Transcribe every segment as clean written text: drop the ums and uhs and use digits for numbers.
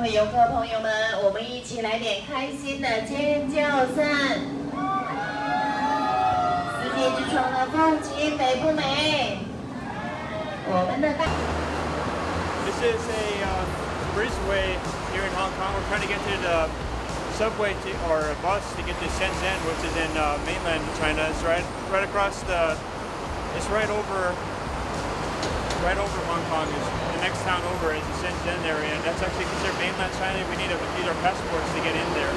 各位游客朋友们，我们一起来点开心的尖叫赞！世界之窗的风景美不美？我们的大。This is a breezeway here in Hong Kong. We're trying to get to the subway or a bus to get to Shenzhen, which is in mainland China. It's right across the. It's right over Hong Kong. The next town over is the Shenzhen area, and that's actually considered mainland China. We need our passports to get in there.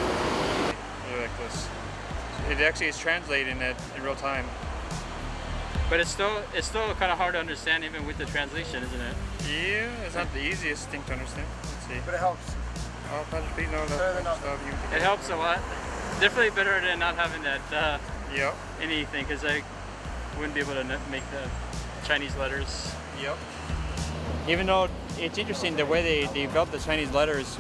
Like this. It actually is translating it in real time. But it's still kind of hard to understand even with the translation, isn't it? Yeah, it's not the easiest thing to understand. Let's see. But it helps. Oh, It helps a lot. Definitely better than not having that Yep. anything, because I wouldn't be able to make the Chinese letters. Yep. Even though it's interesting, the way they developed the Chinese letters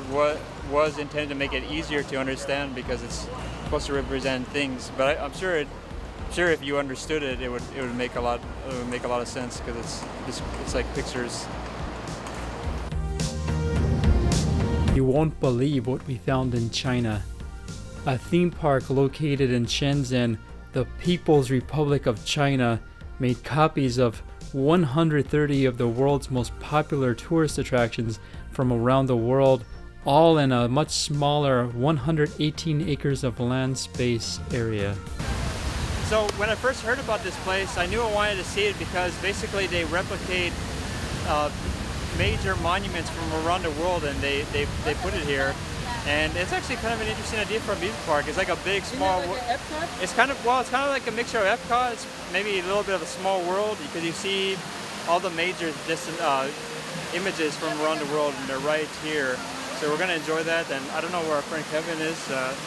was intended to make it easier to understand because it's supposed to represent things. But I'm sure if you understood it, it would make a lot of sense because it's like pictures. You won't believe what we found in China. A theme park located in Shenzhen, the People's Republic of China, made copies of 130 of the world's most popular tourist attractions from around the world, all in a much smaller 118 acres of land space area. So when I first heard about this place, I knew I wanted to see it because basically they replicate major monuments from around the world, and they put it here. And it's actually kind of an interesting idea for a amusement park. It's like a big, small. It's kind of like a mixture of Epcot. It's maybe a little bit of a small world because you see all the major distant images from around the world, and they're right here. So we're gonna enjoy that. And I don't know where our friend Kevin is.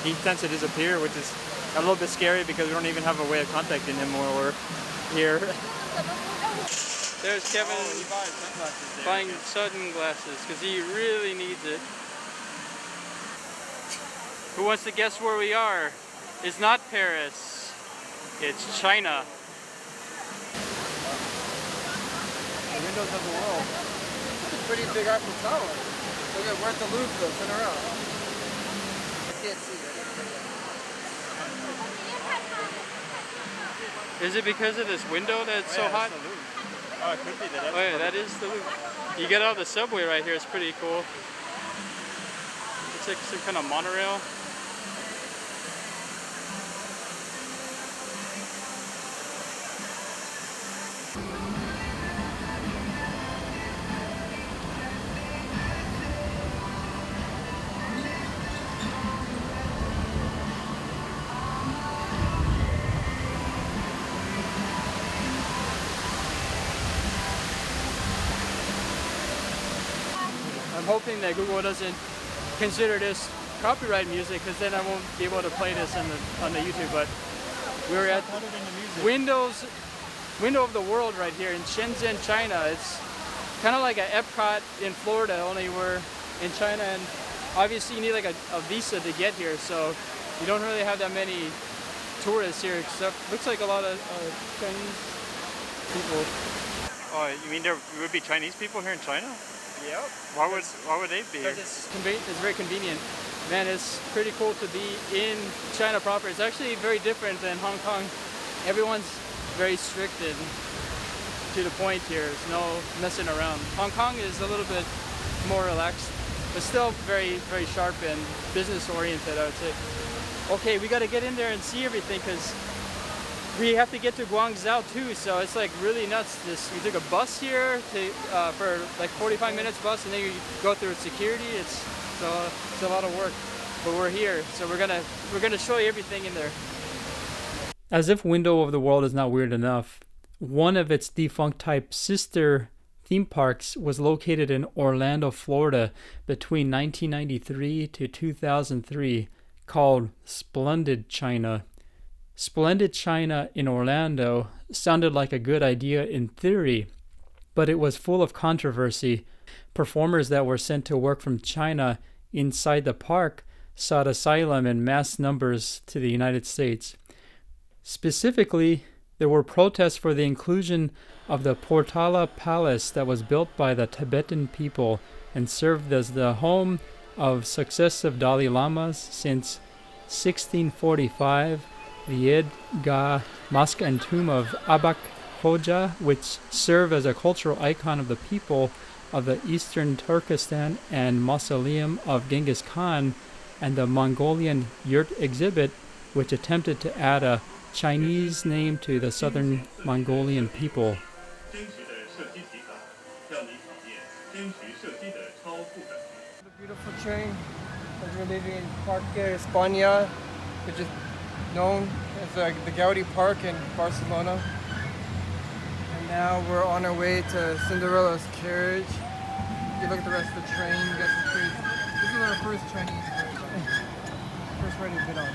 He tends to disappear, which is a little bit scary because we don't even have a way of contacting him while we're here. There's Kevin he buys sunglasses there. buying sunglasses because he really needs it. Who wants to guess where we are? It's not Paris. It's China. The windows of the world. It's a pretty big Eiffel Tower. Look at, we're at the Louvre though, turn around. I can't see that. Is it because of this window that's so hot? That's the Louvre. Oh, it could be that. Oh yeah, that is the Louvre. You get out of the subway right here, it's pretty cool. It's like some kind of monorail. I'm hoping that Google doesn't consider this copyright music, because then I won't be able to play this on the YouTube. But we're at window of the world right here in Shenzhen, China. It's kind of like an Epcot in Florida, only we're in China, and obviously you need like a visa to get here, so you don't really have that many tourists here, except looks like a lot of Chinese people. Oh, you mean there would be Chinese people here in China? Yep. Why would they be here? Because it's very convenient. Man, it's pretty cool to be in China proper. It's actually very different than Hong Kong. Everyone's very strict and to the point here. There's no messing around. Hong Kong is a little bit more relaxed, but still very, very sharp and business oriented, I would say. Okay, we got to get in there and see everything because we have to get to Guangzhou too, so it's like really nuts. We took a bus here for like 45 minutes bus, and then you go through security. It's a lot of work, but we're here, so we're gonna show you everything in there. As if Window of the World is not weird enough, one of its defunct type sister theme parks was located in Orlando, Florida between 1993 to 2003, called Splendid China. Splendid China in Orlando sounded like a good idea in theory, but it was full of controversy. Performers that were sent to work from China inside the park sought asylum in mass numbers to the United States. Specifically, there were protests for the inclusion of the Portala Palace that was built by the Tibetan people and served as the home of successive Dalai Lamas since 1645, the Id Ga Mosque and tomb of Abak Hoja, which serve as a cultural icon of the people of the eastern Turkestan, and mausoleum of Genghis Khan, and the Mongolian yurt exhibit, which attempted to add a Chinese name to the southern Mongolian people. The beautiful train as we're leaving in Parque España, which is known as the Gaudi Park in Barcelona. And now we're on our way to Cinderellas Carriage. If you look at the rest of the train, you got some crazy. This is our first Chinese first ride we've been on.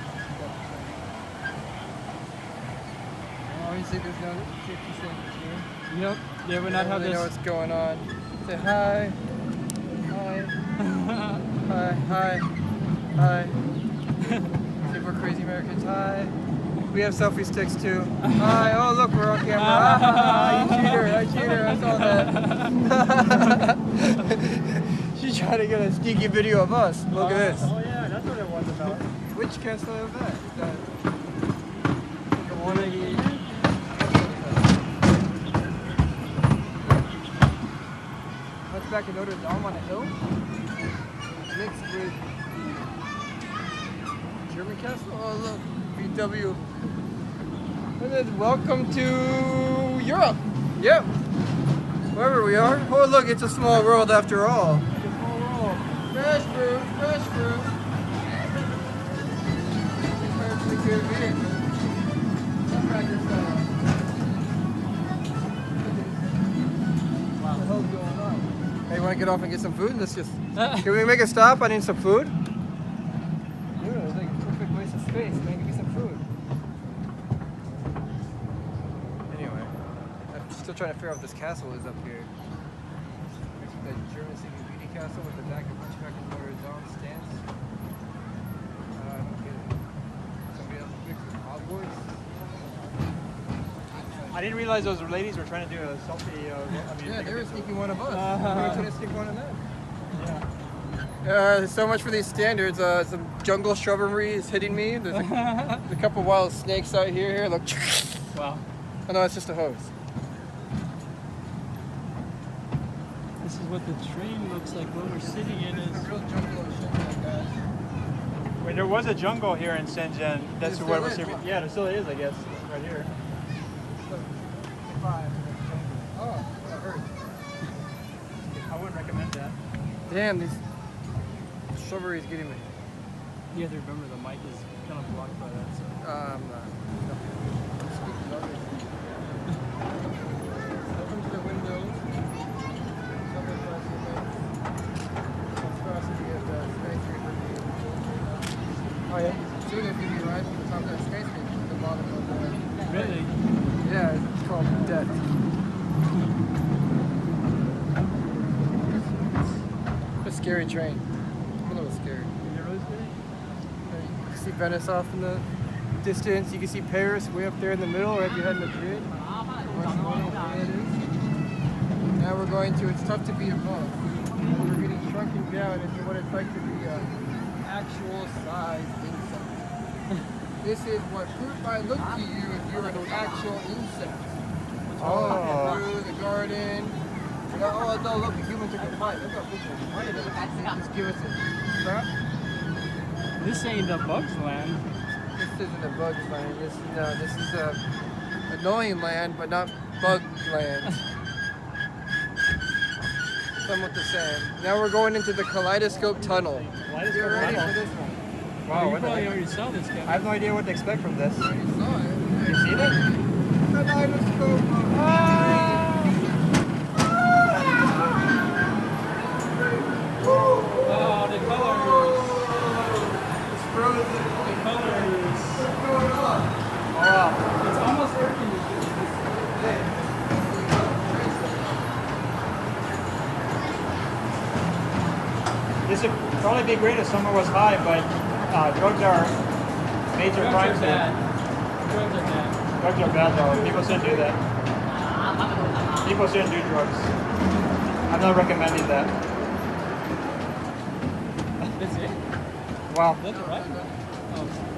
Obviously there's no safety signals here. Yep. Yeah, we're not really know what's going on. Say hi. Hi. Hi. Hi. Hi. See, we're crazy Americans. Hi. We have selfie sticks too. Hi. Oh, look, we're on camera. You cheater. I cheater. I saw that. She's trying to get a sneaky video of us. Look at this. Oh yeah, that's what it was about. Which castle is that? Is that that's back in Notre Dame on a hill, mixed with the German castle. Oh look, VW. And then welcome to Europe. Yep. Wherever we are. Oh look, it's a small world after all. It's a small world. Fresh fruit, fresh fruit. Perfectly good beer. What the hell's going on? Hey, you want to get off and get some food? Let's just. Can we make a stop? I need some food. Dude, it's like a perfect waste of space. Man, give me some food. Anyway, I'm still trying to figure out what this castle is up here. The German City Beauty Castle with the back of Hunchback of Notre Dame stance. I don't get it. Somebody else fixed Hogwarts. I didn't realize those ladies were trying to do a selfie. Yeah, they were sneaking one of us. We were trying to sneak one of them. Yeah. So much for these standards. Some jungle shrubbery is hitting me. There's a couple wild snakes out here. Here, look. Wow. Oh no, it's just a hose. This is what the train looks like. What we're sitting in is Real jungle of Shenzhen, guys. Wait, there was a jungle here in Shenzhen. That's There what still was is. here. Yeah, there still is, I guess, right here. Oh, that hurt. I wouldn't recommend that. Damn, these shrubbery is getting me. you have to remember the mic is kind of blocked by that. So. Welcome to the windows. Subway crossing there. Let's cross and get the skyscraper view. Oh yeah? Soon if you be right from the top of that skyscraper to the bottom of the... Really? Yeah, it's called death. A scary train. I'm a little scared. Is it really scary? You can see Venice off in the distance. You can see Paris way up there in the middle, right behind Madrid. Now we're going to, it's tough to be above. We're getting shrunken down into what it's like to be an actual size insect. This is what fruit might look to you if you're an actual insect. Oh. Through the garden. Oh no, look, a human took a bite. Look how big the bite is. Just give us a crap. This ain't the Bugs Land. This isn't a bug land. This is a annoying land, but not bug land. Somewhat the same. Now we're going into the Kaleidoscope Tunnel. You're ready for this one. Wow, you what probably the already saw this guy. I have no idea what to expect from this. I already saw it. You seen it? Kaleidoscope. Oh, the colors. It's frozen. The colors. What's going on? Wow. It's almost working. This would probably be great if summer was high, but drugs are major crimes here. Drugs are bad. Drugs are bad though. People shouldn't do that. People shouldn't do drugs. I'm not recommending that. That's it? Wow. That's right? Oh.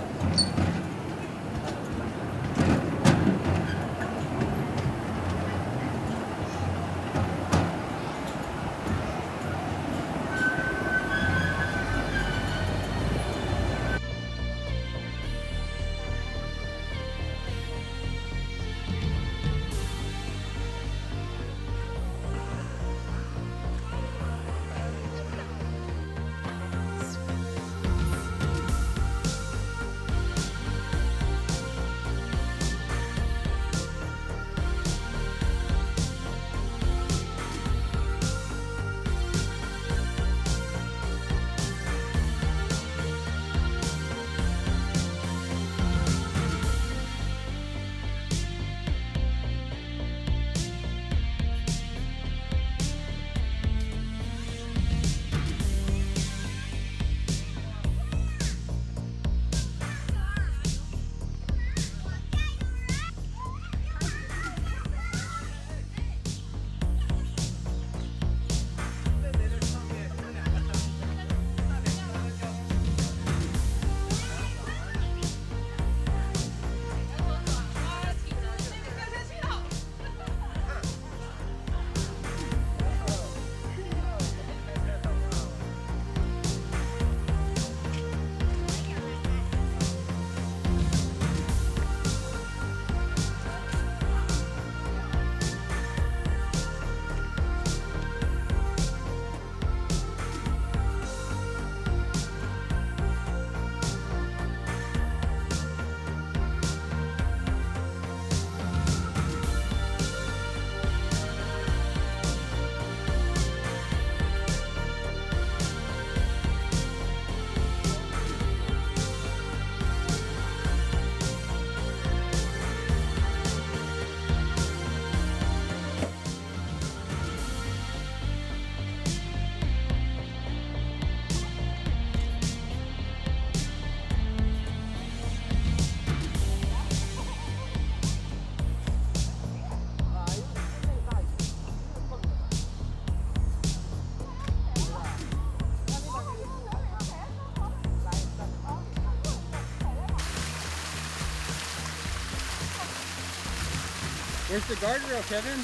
Where's the guardrail, Kevin?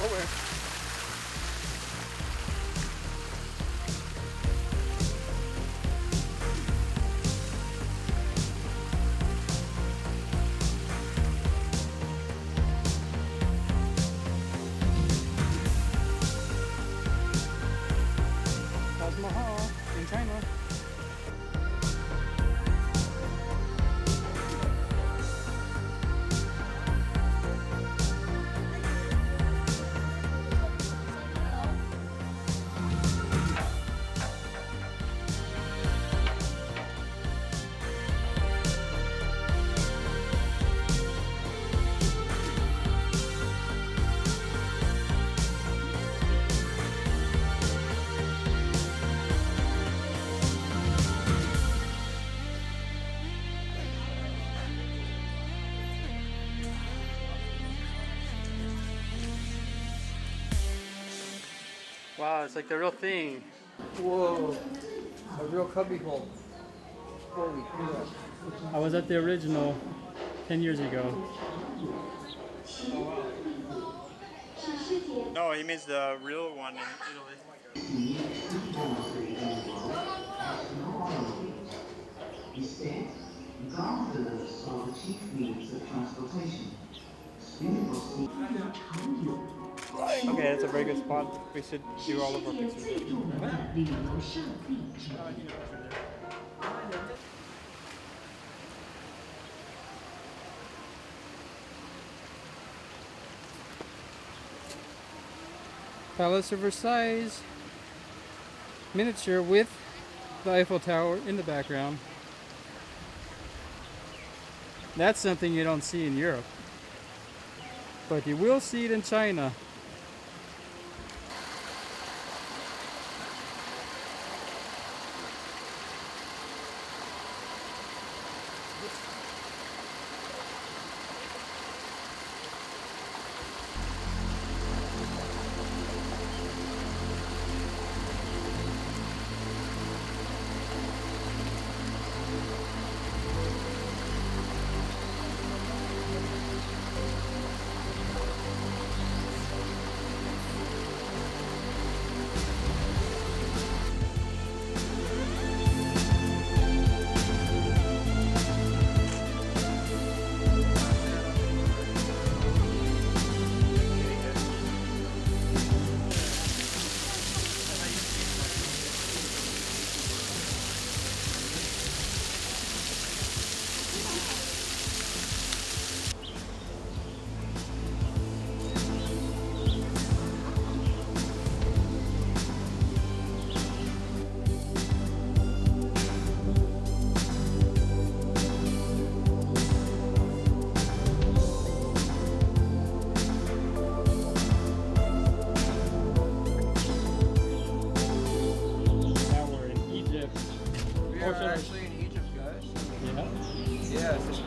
Nowhere. Taj Mahal in China. Wow, it's like the real thing. Whoa. A real cubby hole. Holy crap. I was at the original 10 years ago. No, he means the real one in Italy. Instead, gondolas are the chief means of transportation. Okay, that's a very good spot. We should do all of our pictures there. Palace of Versailles miniature with the Eiffel Tower in the background. That's something you don't see in Europe, but you will see it in China.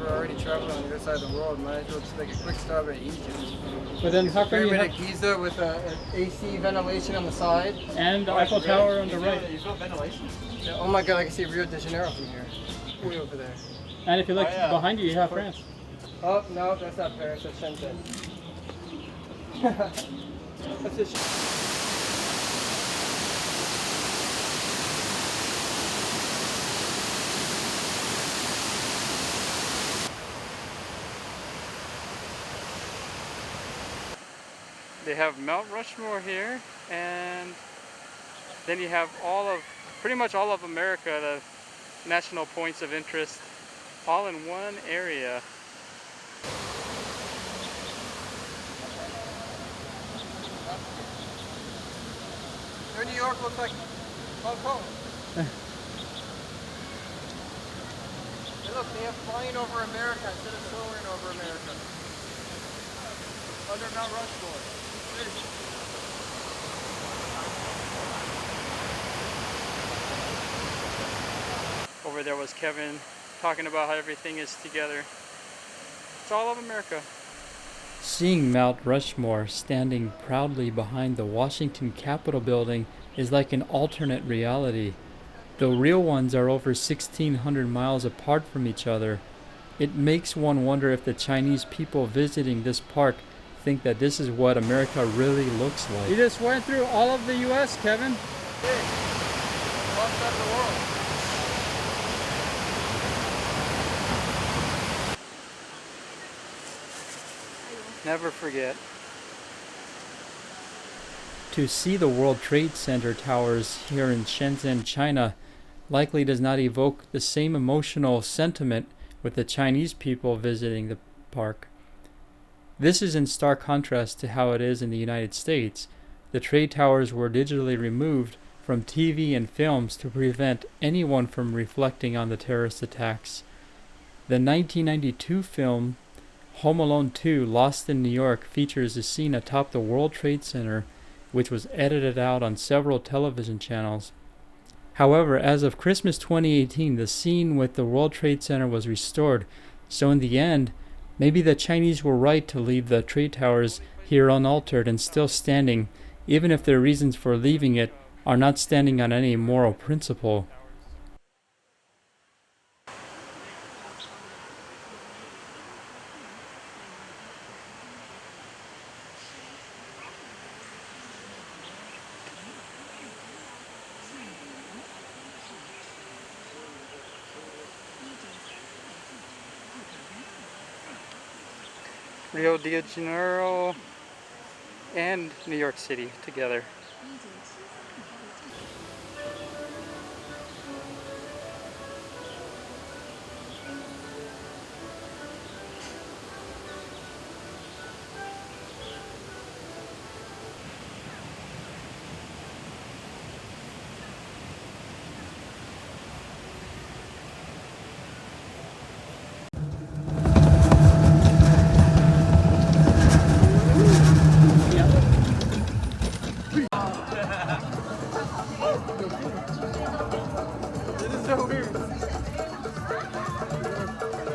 we're already traveling on the other side of the world, might as well just take a quick stop at Egypt. But then how come you Pyramid have... of Giza with an AC ventilation on the side. And the Eiffel Tower on the right. You feel ventilation? Yeah, oh my god, I can see Rio de Janeiro from here. Way over there. And if you look Oh, yeah. behind you, you have France. Oh, no, that's not Paris, that's Shenzhen. That's just... They have Mount Rushmore here, and then you have pretty much all of America, the national points of interest, all in one area. New York looks like Hong Kong. Hey look, they have flying over America instead of soaring over America. Under Mount Rushmore. Over there was Kevin talking about how everything is together. It's all of America. Seeing Mount Rushmore standing proudly behind the Washington Capitol building is like an alternate reality. Though real ones are over 1,600 miles apart from each other, it makes one wonder if the Chinese people visiting this park think that this is what America really looks like. You just went through all of the US, Kevin. Big. One side of the world. Never forget. To see the World Trade Center towers here in Shenzhen, China, likely does not evoke the same emotional sentiment with the Chinese people visiting the park. This is in stark contrast to how it is in the United States. The trade towers were digitally removed from TV and films to prevent anyone from reflecting on the terrorist attacks. The 1992 film Home Alone 2 Lost in New York features a scene atop the World Trade Center, which was edited out on several television channels. However, as of Christmas 2018, the scene with the World Trade Center was restored, so in the end, maybe the Chinese were right to leave the trade towers here unaltered and still standing, even if their reasons for leaving it are not standing on any moral principle. Rio de Janeiro and New York City together. This is so weird.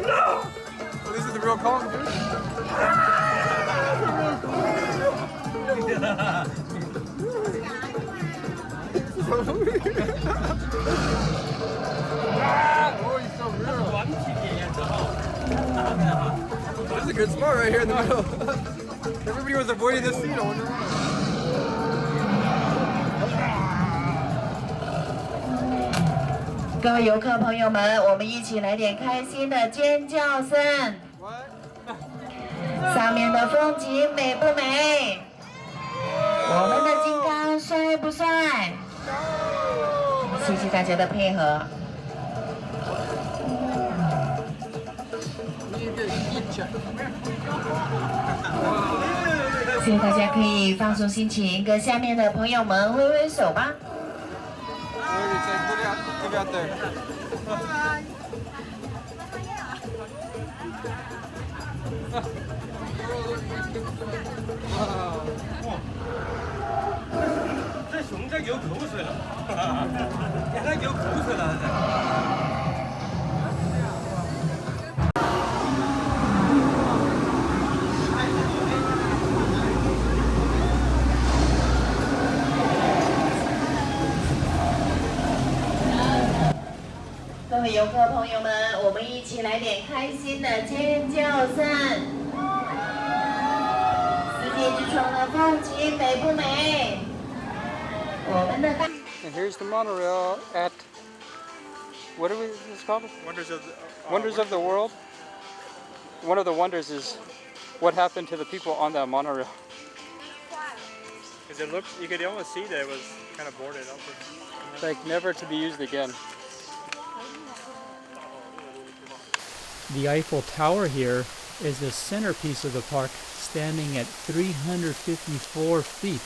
No! Well, this is the real Kong, dude. This is so weird. Oh, he's so real. This is a good spot right here in the middle. Everybody was avoiding this scene, I wonder why. 各位游客朋友们，我们一起来点开心的尖叫声。上面的风景美不美？我们的金刚帅不帅？谢谢大家的配合。谢谢大家，可以放松心情，跟下面的朋友们挥挥手吧。 Look out there. 位游客朋友们，我们一起来点开心的尖叫声！世界之窗的风景美不美？我们的大。 And here's the monorail at, what are this called? Wonders of the World. One of the wonders is what happened to the people on that monorail. Because it looked, you could almost see that it was kind of boarded up. It's like never to be used again. The Eiffel Tower here is the centerpiece of the park, standing at 354 feet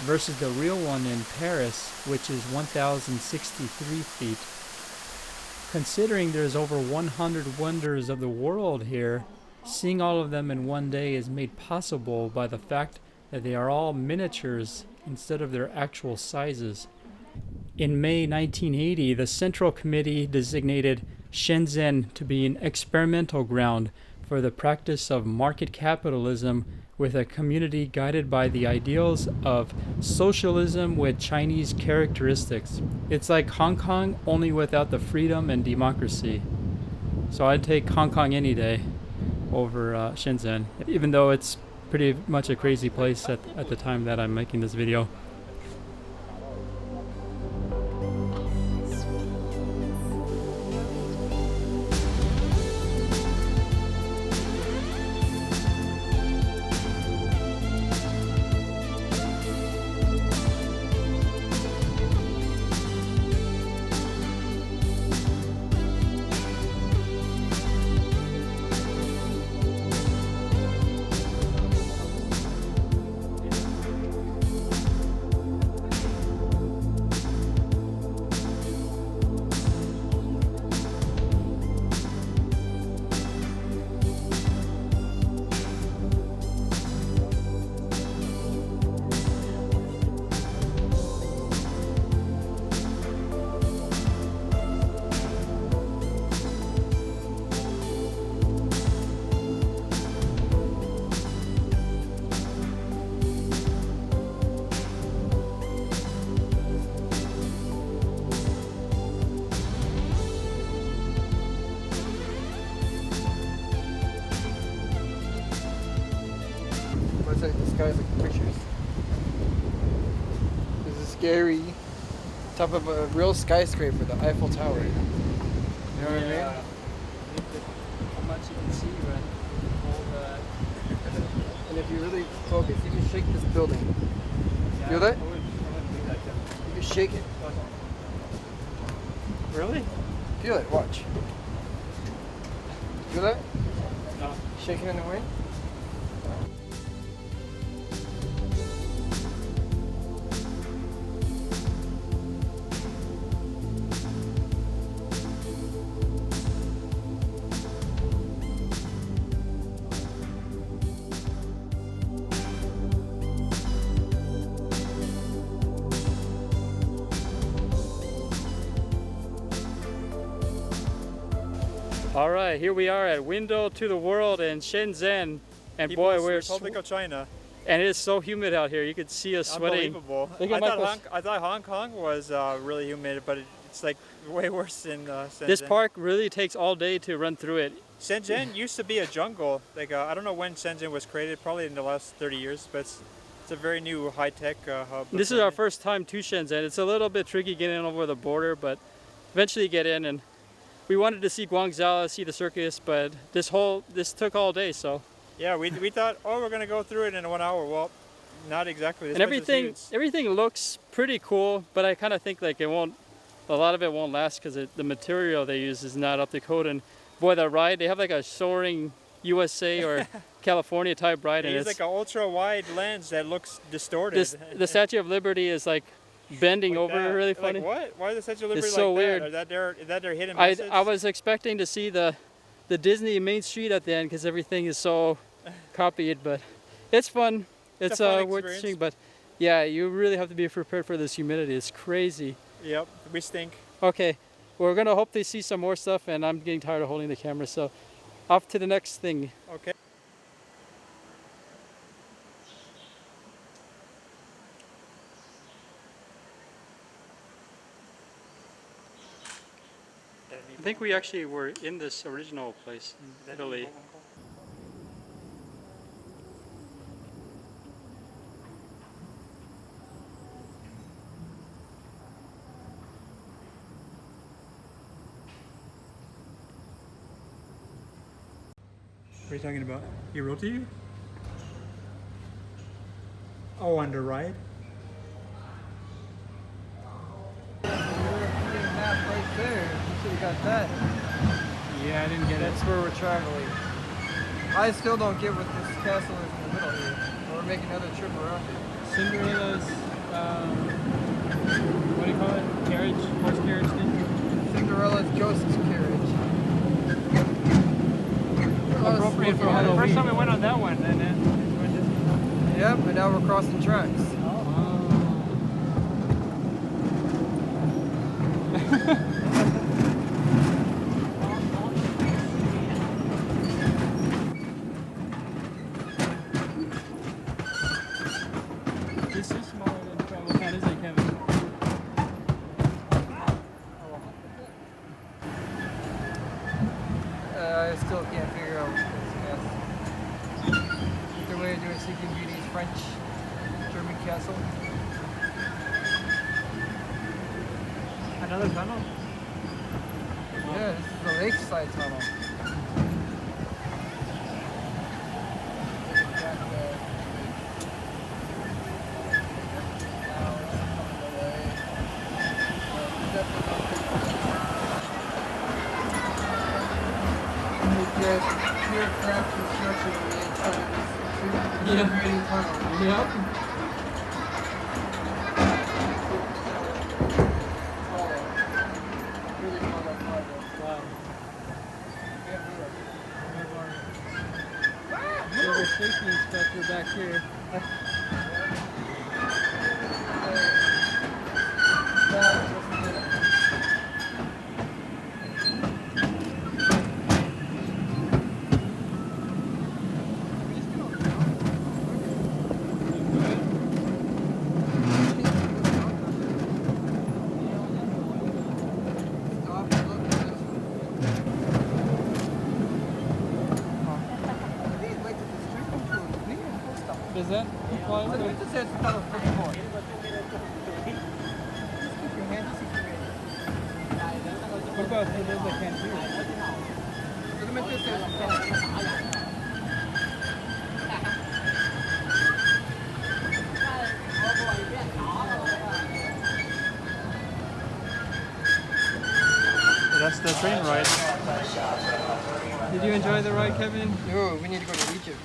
versus the real one in Paris, which is 1,063 feet. Considering there's over 100 wonders of the world here, seeing all of them in one day is made possible by the fact that they are all miniatures instead of their actual sizes. In May 1980, the Central Committee designated Shenzhen to be an experimental ground for the practice of market capitalism with a community guided by the ideals of socialism with Chinese characteristics. It's like Hong Kong, only without the freedom and democracy. So I'd take Hong Kong any day over Shenzhen, even though it's pretty much a crazy place at the time that I'm making this video. This guy's like pictures. This is scary. Top of a real skyscraper, the Eiffel Tower. You know what I mean? How much you can see, right? And if you really focus, you can shake this building. Feel that? You can shake it. Really? Feel it. Watch. Feel that? No. Shaking in the wind. All right, here we are at Window to the World in Shenzhen, and boy, we're Republic of China. and it is so humid out here. You could see us sweating. Unbelievable. Look at I thought Hong Kong was really humid, but it's like way worse in Shenzhen. This park really takes all day to run through it. Shenzhen used to be a jungle. Like I don't know when Shenzhen was created, probably in the last 30 years, but it's a very new high-tech hub. This is our first time to Shenzhen. It's a little bit tricky getting over the border, but eventually get in. And we wanted to see Guangzhou, see the circus, but this took all day. So yeah, we thought, oh, we're gonna go through it in 1 hour. Well, not exactly. This and place is huge. everything looks pretty cool, but I kind of think like a lot of it won't last because the material they use is not up to code. And boy, the ride, they have like a soaring USA or California type ride, and It's like an ultra wide lens that looks distorted. the Statue of Liberty is like bending Like over, that. really Like, funny. what? Why is the Statue of Liberty It's so like weird. that? Is that their hidden message? I was expecting to see the Disney Main Street at the end because everything is so copied, but it's fun. It's a fun worth experience. seeing, but yeah, you really have to be prepared for this humidity. It's crazy. Yep, we stink. Okay, we're gonna hope they see some more stuff, and I'm getting tired of holding the camera, so off to the next thing. Okay. I think think we actually were in this original place in Italy. What are you talking about? He wrote to you? Oh, on the right? Map right there. You should have got that. Yeah, I didn't get it. That's where we're traveling. I still don't get what this castle is in the middle here. We're making another trip around it. Cinderella's, what do you call it? Carriage? Horse carriage thing? Cinderella's ghost carriage. Appropriate for The Halloween. first time we went on that one, and then Yep, and now we're crossing tracks. This is smaller than travel can, isn't it, Kevin? I still can't figure out what this is. The way of doing Sleeping Beauty is French, German castle. another tunnel. Yeah, this is the lakeside tunnel. Pure craft construction on the inside of this integrating tunnel. Yep. Really tall project. Wow. Yeah, There's a safety inspector back here. Does that apply I to think it says it's not a first floor. Just keep your hand, just keep your hand. what about for those that can't hear? Solamente says it's not a first floor. That's the train ride. Did you enjoy the ride, Kevin? No, we need to go to Egypt.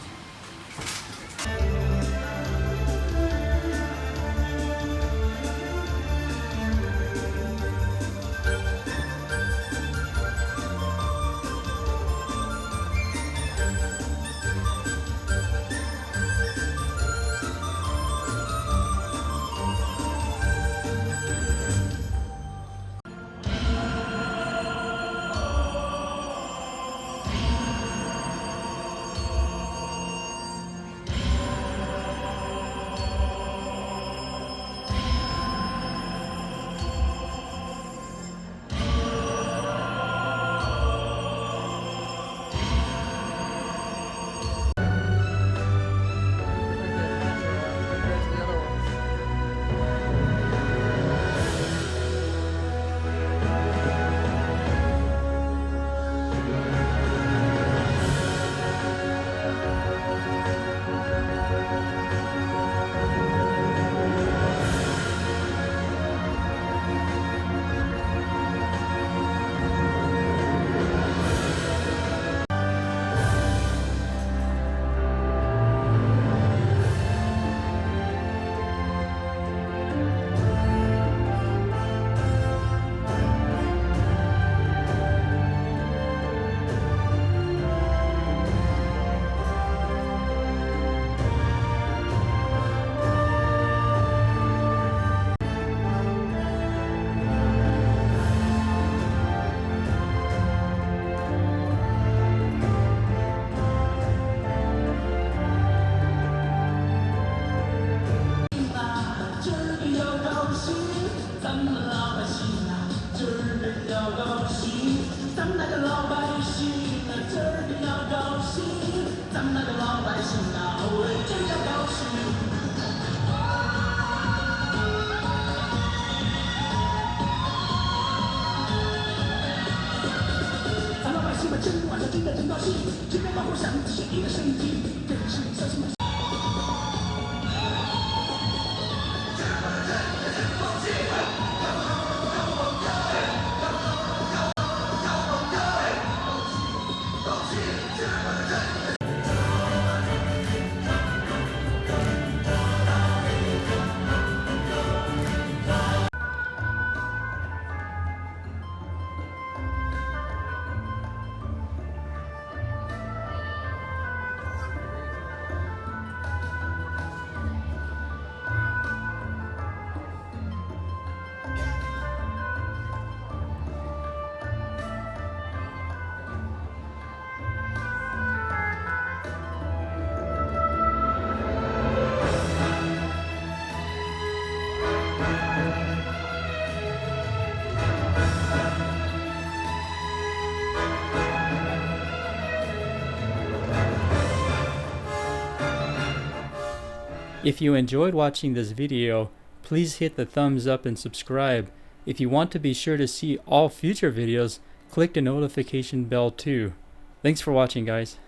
们那个老百姓啊，这儿要高兴，咱们那个老百姓啊，哦喂，真要高兴。咱老百姓们今晚上听得真高兴，这边门口响起一个声音，真是小心。If you enjoyed watching this video, please hit the thumbs up and subscribe. If you want to be sure to see all future videos, click the notification bell too. Thanks for watching, guys.